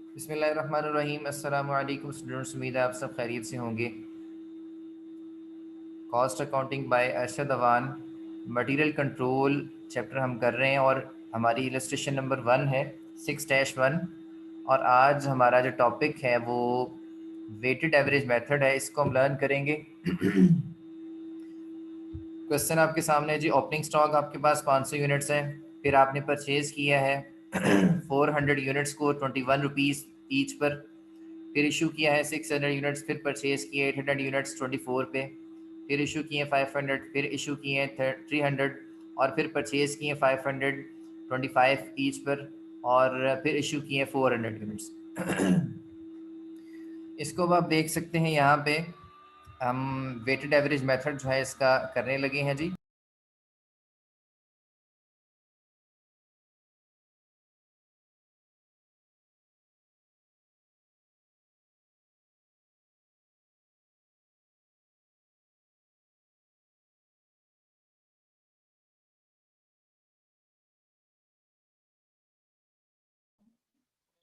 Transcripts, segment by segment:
बिस्मिल्लाहिर्रहमानिर्रहीम। अस्सलामु अलैकुम स्टूडेंट्स, उम्मीद है आप सब खैरियत से होंगे। Cost accounting by Arshad Awan, material control chapter हम कर रहे हैं और हमारी इलस्ट्रेशन नंबर 1 है 6-1। और आज हमारा जो टॉपिक है वो वेटेड एवरेज मेथड है, इसको हम लर्न करेंगे। क्वेश्चन आपके सामने है जी। ओपनिंग स्टॉक आपके पास 500 यूनिट्स है, फिर आपने परचेज किया है 400 यूनिट्स को 21 रुपीज़ ईच पर। फिर इशू किया है 600 यूनिट्स, फिर परचेज किए 800 यूनिट्स 24 पे। फिर इशू किए 500, फिर इशू किए 300 और फिर परचेज किए 500 25 ईच पर। और फिर इशू किए 400 यूनिट्स। इसको अब आप देख सकते हैं, यहाँ पे हम वेटेड एवरेज मेथड जो है इसका करने लगे हैं जी।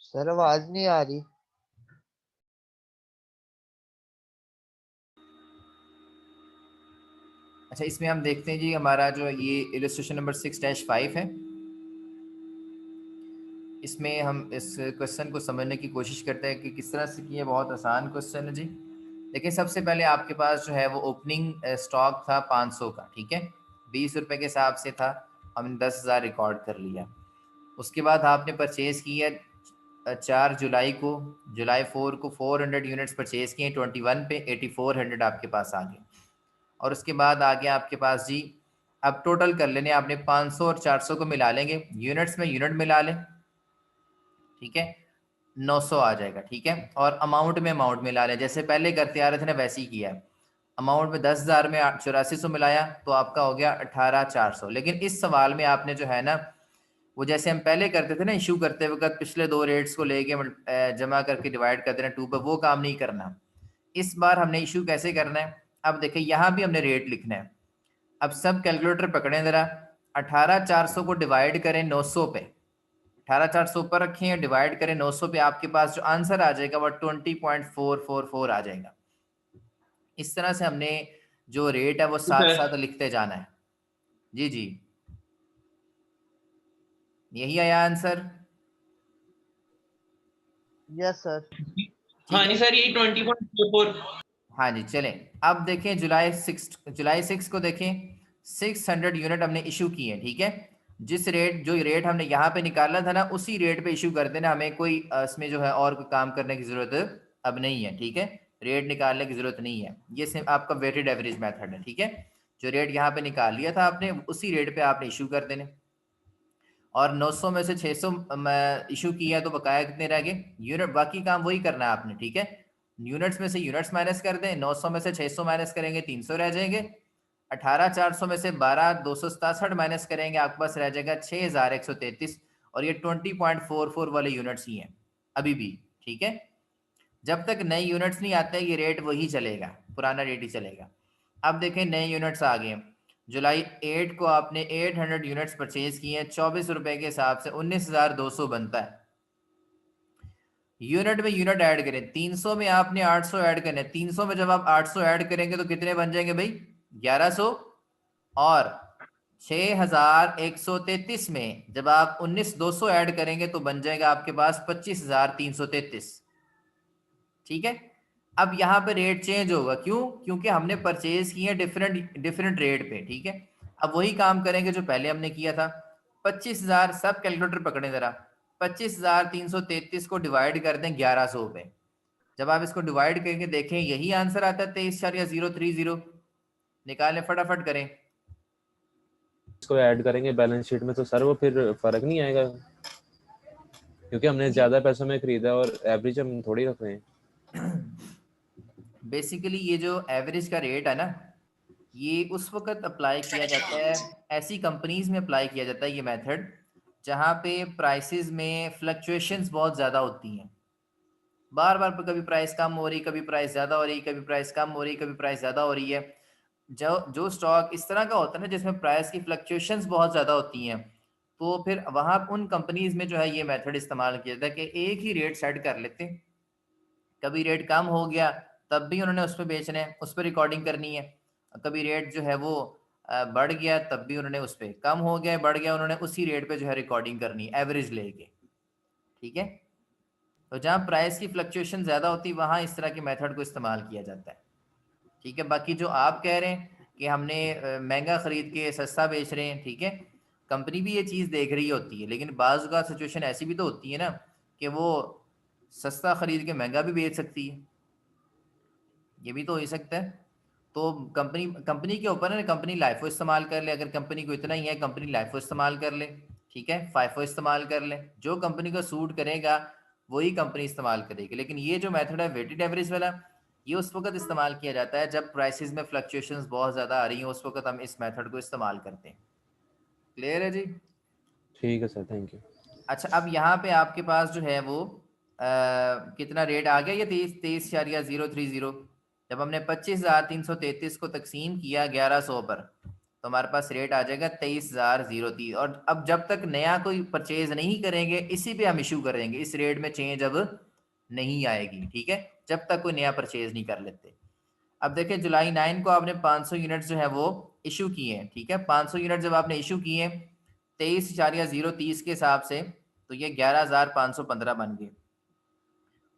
सर आवाज नहीं आ रही। अच्छा, इसमें हम देखते हैं जी, हमारा जो ये इलस्ट्रेशन नंबर 6-5 है। इसमें हम इस क्वेश्चन को समझने की कोशिश करते हैं कि किस तरह से किए। बहुत आसान क्वेश्चन है जी। लेकिन सबसे पहले आपके पास जो है वो ओपनिंग स्टॉक था 500 का, ठीक है। 20 रुपये के हिसाब से था, हमने 10,000 रिकॉर्ड कर लिया। उसके बाद आपने परचेज़ किया 4 जुलाई को, जुलाई 4 को 400 यूनिट्स परचेज़ किए 21 पे, 8400 आपके पास आ गए। और उसके बाद आ गया आपके पास जी, अब टोटल कर लेने आपने 500 और 400 को मिला लेंगे, यूनिट्स में यूनिट मिला लें, ठीक है। 900 आ जाएगा, ठीक है। और अमाउंट में अमाउंट मिला लें, जैसे पहले करते आ रहे थे ना वैसे ही किया है। अमाउंट में 10,000 में 8400 मिलाया तो आपका हो गया 18,400। लेकिन इस सवाल में आपने जो है ना, वो जैसे हम पहले करते थे ना इशू करते वक्त, पिछले दो रेट्स को लेके जमा करके डिवाइड कर देना 2 पर, वो काम नहीं करना। इस बार हमने इशू कैसे करना है, अब देखिए यहाँ भी हमने रेट लिखना है। अब सब कैलकुलेटर पकड़ें ज़रा, 18,400 को डिवाइड करें 900 पे, 18,400 ऊपर रखें, डिवाइड करें 900 पे, आपके पास जो आंसर आ जाएगा वो 20.444 आ जाएगा। इस तरह से हमने जो रेट है वो साथ साथ लिखते जाना है। जी जी, यही आया आंसर। Yes sir. ठीक हाँ है, जी सर, यही 20.44। हाँ जी। चलें, अब देखें जुलाई 6 को देखें, 600 यूनिट हमने इशू किए हैं, ठीक है। जो रेट हमने यहाँ पे निकाला था ना, उसी रेट पे इशू कर देना, हमें कोई इसमें जो है और कोई काम करने की ज़रूरत अब नहीं है, ठीक है। रेट निकालने की ज़रूरत नहीं है, ये सिर्फ आपका वेटेड एवरेज मेथड है, ठीक है। जो रेट यहाँ पे निकाल लिया था आपने, उसी रेट पे आपने इशू कर देने। और 900 में से 600 इशू किया तो बकाया कितने रह गए यूनिट, बाकी काम वही करना है आपने, ठीक है। यूनिट्स में से यूनिट्स माइनस कर दें, 900 में से 600 माइनस करेंगे 300 रह जाएंगे। 18,400 में से 12,267 माइनस करेंगे, आपके पास रह जाएगा 6,133। और ये 20.44 वाले यूनिट्स ही हैं अभी भी, ठीक है। जब तक नए यूनिट्स नहीं आते ये रेट वही चलेगा, पुराना रेट ही चलेगा। अब देखें नए यूनिट्स आ गए। जुलाई 8 को आपने 800 यूनिट्स परचेज किए हैं, 24 रुपए के हिसाब से 19,200 बनता है। यूनिट में यूनिट ऐड करें, 300 में आपने 800 ऐड करने, 300 में जब आप 800 ऐड करेंगे तो कितने बन जाएंगे भाई, 1100। और 6,133 में जब आप 19,200 ऐड करेंगे तो बन जाएगा आपके पास 25,333, ठीक है। अब यहाँ पे रेट चेंज होगा, क्यों, क्योंकि हमने परचेज किए डिफरेंट डिफरेंट रेट पे, ठीक है। अब वही काम करेंगे जो पहले हमने किया था। 25,000, सब कैलकुलेटर पकड़े जरा, 25,333 को डिवाइड कर दें 1100 पे। जब आप इसको डिवाइड करके देखें यही आंसर आता है 23,030। निकालें, फटाफट करें। इसको ऐड करेंगे बैलेंस शीट में तो सर वो फिर फर्क नहीं आएगा, क्योंकि हमने ज्यादा पैसों में खरीदा और एवरेज हम थोड़ी रख रहे हैं। बेसिकली ये जो एवरेज का रेट है ना, ये उस वक्त अप्लाई किया जाता है, ऐसी कंपनीज में अप्लाई किया जाता है ये मेथड जहाँ पे प्राइसेस में फ्लक्चुएशंस बहुत ज़्यादा होती हैं। बार बार कभी प्राइस कम हो रही, कभी प्राइस ज़्यादा हो रही, कभी प्राइस कम हो रही, कभी प्राइस ज़्यादा हो रही है। जो जो स्टॉक इस तरह का होता है ना जिसमें प्राइस की फ्लक्चुएशंस बहुत ज़्यादा होती हैं, तो फिर वहाँ उन कंपनीज में जो है ये मेथड इस्तेमाल किया जाता है कि एक ही रेट सेट कर लेते, कभी रेट कम हो गया तब भी उन्होंने उस पर बेचना है, उस पर रिकॉर्डिंग करनी है, कभी रेट जो है वो बढ़ गया तब भी उन्होंने उस पर, कम हो गया बढ़ गया उन्होंने उसी रेट पे जो है रिकॉर्डिंग करनी है एवरेज लेके, ठीक है। तो जहाँ प्राइस की फ्लक्चुएशन ज़्यादा होती है वहाँ इस तरह के मेथड को इस्तेमाल किया जाता है, ठीक है। बाकी जो आप कह रहे हैं कि हमने महंगा ख़रीद के सस्ता बेच रहे हैं, ठीक है, कंपनी भी ये चीज़ देख रही होती है, लेकिन बाज़ का सिचुएशन ऐसी भी तो होती है ना कि वो सस्ता ख़रीद के महंगा भी बेच सकती है, ये भी तो हो ही सकता है। तो कंपनी कंपनी के ऊपर है ना, कंपनी लाइफो इस्तेमाल कर ले, अगर कंपनी को इतना ही है कंपनी लाइफो इस्तेमाल कर ले, ठीक है, फाइफो इस्तेमाल कर ले, जो कंपनी को सूट करेगा वही कंपनी इस्तेमाल करेगी। लेकिन ये जो मेथड है वेटेड एवरेज वाला, ये उस वक्त इस्तेमाल किया जाता है जब प्राइसेस में फ्लक्चुएशंस बहुत ज़्यादा आ रही हैं, उस वक्त हम इस मेथड को इस्तेमाल करते हैं। क्लियर है जी? ठीक है सर, थैंक यू। अच्छा, अब यहाँ पे आपके पास जो है वो कितना रेट आ गया, ये 23.030। जब हमने 25,333 को तकसीम किया 1100 पर, तो हमारे पास रेट आ जाएगा 23,030। और अब जब तक नया कोई परचेज नहीं करेंगे इसी पे हम इशू करेंगे, इस रेट में चेंज अब नहीं आएगी, ठीक है, जब तक कोई नया परचेज नहीं कर लेते। अब देखिए जुलाई 9 को आपने 500 यूनिट जो है वो इशू किए हैं, ठीक है, 500 यूनिट जब आपने इशू किए 23,030 के हिसाब से, तो ये 11,515 बन गए।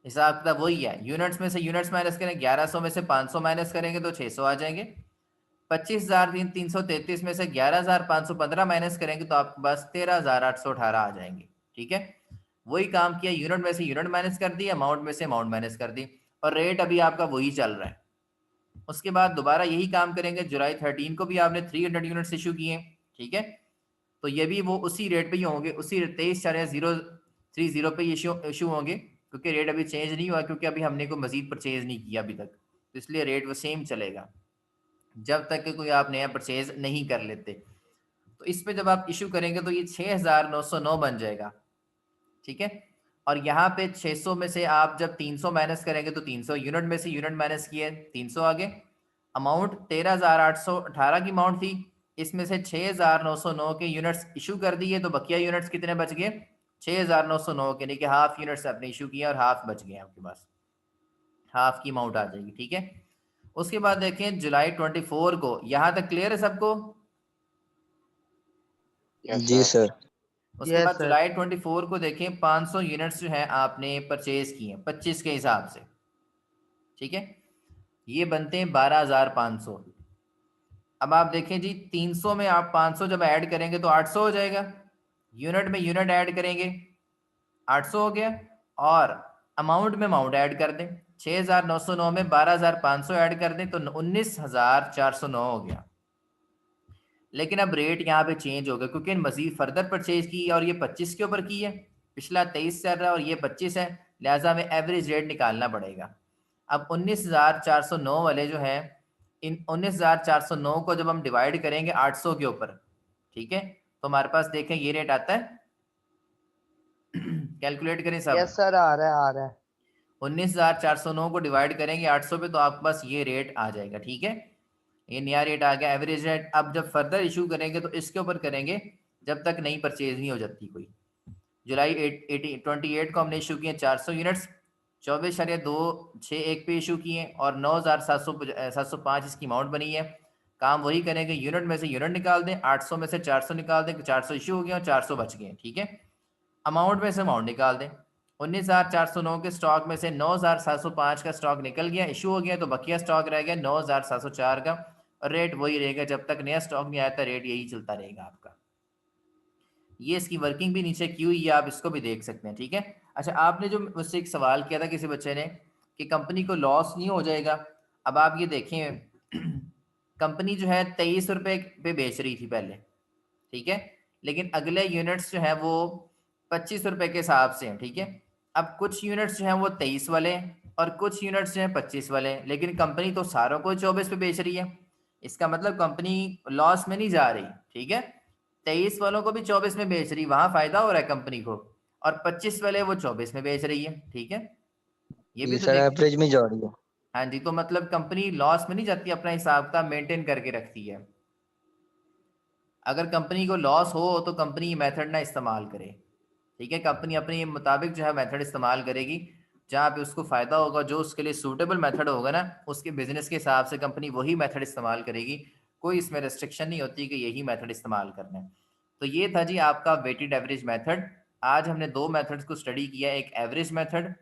हिसाब किताब वही है, यूनिट्स में से यूनिट्स माइनस करें, 1100 में से 500 माइनस करेंगे तो 600 आ जाएंगे, 25,333 में से 11,515 माइनस करेंगे तो आपके पास 13,818 आ जाएंगे, ठीक है। वही काम किया, यूनिट में से यूनिट माइनस कर दी, अमाउंट में से अमाउंट माइनस कर दी, और रेट अभी आपका वही चल रहा है। उसके बाद दोबारा यही काम करेंगे, जुलाई 13 को भी आपने 300 यूनिट्स इशू किए, ठीक है, तो ये भी वो उसी रेट पे ही होंगे, उसी 23,030 पे इशू होंगे, क्योंकि रेट अभी चेंज नहीं हुआ, क्योंकि अभी हमने कोई मजीद परचेज नहीं किया अभी तक, तो इसलिए रेट वो सेम चलेगा जब तक कि कोई आप नया परचेज नहीं कर लेते। तो इस पे जब आप इशू करेंगे तो ये 6,909 बन जाएगा, ठीक है। और यहाँ पे 600 में से आप जब 300 माइनस करेंगे तो 300 यूनिट में से यूनिट माइनस किए 300 आ गए, अमाउंट 13,818 की अमाउंट थी, इसमें से 6,909 के यूनिट्स इशू कर दिए, तो बकिया यूनिट्स कितने बच गए? 6,909 के, यानी कि हाफ यूनिट्स आपने इशू किया और हाफ बच गए आपके पास, हाफ की अमाउंट आ जाएगी, ठीक है। उसके बाद देखें जुलाई 24 को, यहाँ तक क्लियर है सबको? जी सर। उसके Yes, बाद sir. जुलाई 24 को देखें 500 यूनिट्स जो है आपने परचेज किए 25 के हिसाब से, ठीक है, ये बनते हैं 12,500। अब आप देखें जी 300 में आप 500 जब ऐड करेंगे तो 800 हो जाएगा, यूनिट में यूनिट ऐड करेंगे 800 हो गया, और अमाउंट में अमाउंट ऐड कर दें, 6,909 में 12,500 ऐड कर दें तो 19,409 हो गया। लेकिन अब रेट यहाँ पे चेंज हो गया, क्योंकि मजीद फर्दर परचेज की और ये 25 के ऊपर की है, पिछला 23 चल रहा है और ये 25 है, लिहाजा हमें एवरेज रेट निकालना पड़ेगा। अब 19,409 वाले जो है, इन 19,409 को जब हम डिवाइड करेंगे 800 के ऊपर, ठीक है, तो हमारे पास देखें ये रेट आता है कैलकुलेट करें सब। Yes, sir. आ रहा है 19,409 को डिवाइड करेंगे 800 पे तो आपके पास ये रेट आ जाएगा, ठीक है, ये नया रेट आ गया एवरेज रेट। अब जब फर्दर इशू करेंगे तो इसके ऊपर करेंगे जब तक नई परचेज नहीं हो जाती कोई। जुलाई 28 को हमने इशू किए 400 यूनिट्स, 24.261 पे इशू किए और 9,705 इसकी अमाउंट बनी है। काम वही करेंगे, यूनिट में से यूनिट निकाल दें, 800 में से 400 निकाल दें, 400 इशू हो गए और 400 बच गए, ठीक है। अमाउंट में से अमाउंट निकाल दें, 19,409 के स्टॉक में से 9,705 का स्टॉक निकल गया, इशू हो गया, तो बकिया स्टॉक रह गया 9,704 का, और रेट वही रहेगा जब तक नया स्टॉक नहीं आता, रेट यही चलता रहेगा आपका। ये इसकी वर्किंग भी नीचे की हुई है, आप इसको भी देख सकते हैं, ठीक है। अच्छा, आपने जो मुझसे एक सवाल किया था किसी बच्चे ने कि कंपनी को लॉस नहीं हो जाएगा, अब आप ये देखें कंपनी जो है 23 रुपये पे बेच रही थी पहले, ठीक है, लेकिन अगले यूनिट्स जो है वो 25 रुपये के हिसाब से हैं, ठीक है। अब कुछ यूनिट्स जो हैं वो 23 वाले हैं और कुछ यूनिट्स जो हैं 25 वाले हैं, लेकिन कंपनी तो सारों को 24 पे बेच रही है, इसका मतलब कंपनी लॉस में नहीं जा रही, ठीक है। 23 वालों को भी 24 में बेच रही, वहां फायदा हो रहा है कंपनी को, और 25 वाले वो 24 में बेच रही है, ठीक है, ये भी जी तो सर, देखें। एवरेज में जा रही है। हाँ जी, तो मतलब कंपनी लॉस में नहीं जाती, अपना हिसाब का मेंटेन करके रखती है। अगर कंपनी को लॉस हो तो कंपनी ये मेथड ना इस्तेमाल करे, ठीक है। कंपनी अपने मुताबिक जो है मेथड इस्तेमाल करेगी, जहाँ पे उसको फ़ायदा होगा, जो उसके लिए सूटेबल मेथड होगा ना, उसके बिजनेस के हिसाब से कंपनी वही मेथड इस्तेमाल करेगी। कोई इसमें रेस्ट्रिक्शन नहीं होती कि यही मेथड इस्तेमाल करना है। तो ये था जी आपका वेटेड एवरेज मेथड। आज हमने दो मेथड्स को स्टडी किया, एक एवरेज मेथड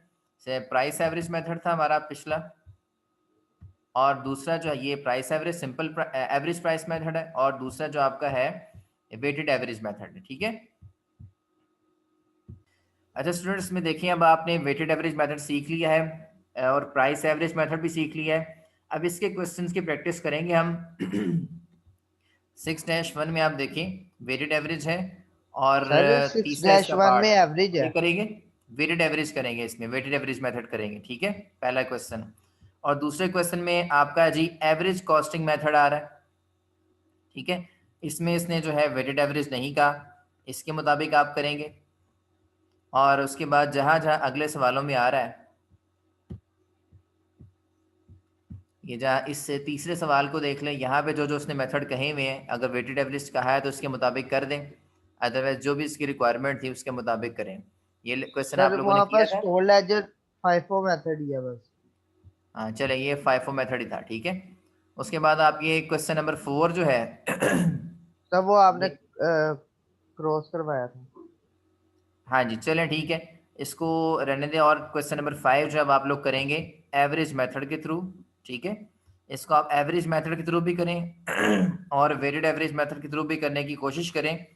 से प्राइस एवरेज मेथड था हमारा पिछला, और दूसरा जो है ये price average simple average price method है, और दूसरा जो आपका है वेटेड एवरेज मेथड है, ठीक है। अच्छा स्टूडेंट्स में देखिए, अब आपने वेटेड एवरेज मेथड सीख लिया है और प्राइस एवरेज मेथड भी सीख लिया है। अब इसके क्वेश्चंस की प्रैक्टिस करेंगे हम। 6-1 में आप देखें वेटेड एवरेज है, और सर तीसरा इसका 6-1 पार्ट में एवरेज ये है। करेंगे, वेटेड एवरेज करेंगे, इसमें वेटेड एवरेज मेथड करेंगे, ठीक है, पहला क्वेश्चन। और दूसरे क्वेश्चन में आपका जी एवरेज कॉस्टिंग मेथड आ रहा है, ठीक है। इसमें इसने जो है वेटेड एवरेज नहीं कहा, इसके मुताबिक आप करेंगे। और उसके बाद जहां जहां अगले सवालों में आ रहा है, ये जहाँ इस तीसरे सवाल को देख लें, यहाँ पे जो जो उसने मेथड कहे हुए हैं, अगर वेटेड एवरेज कहा है तो उसके मुताबिक कर दें, अदरवाइज जो भी इसकी रिक्वायरमेंट थी उसके मुताबिक करें। ये क्वेश्चन आप सर लोगों ने वहाँ पर किया था। स्टोर लेजर फाइफो मेथड ही है बस। हाँ चले, ये फाइफो मेथड ही था, ठीक है। उसके बाद आप ये क्वेश्चन नंबर 4 जो है तब वो आपने ये, क्रॉस करवाया था। हाँ जी चलें ठीक है, इसको रहने दें। और क्वेश्चन नंबर 5 जो अब आप लोग करेंगे एवरेज मेथड के थ्रू, ठीक है। इसको आप एवरेज मेथड के थ्रू भी करें और वेटेड एवरेज मेथड के थ्रू भी करने की कोशिश करें।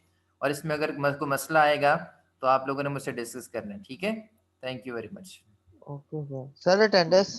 और इसमें अगर कोई मसला आएगा तो आप लोगों ने मुझसे डिस्कस करना है, ठीक है। Thank you very much. Okay sir. Sir attendance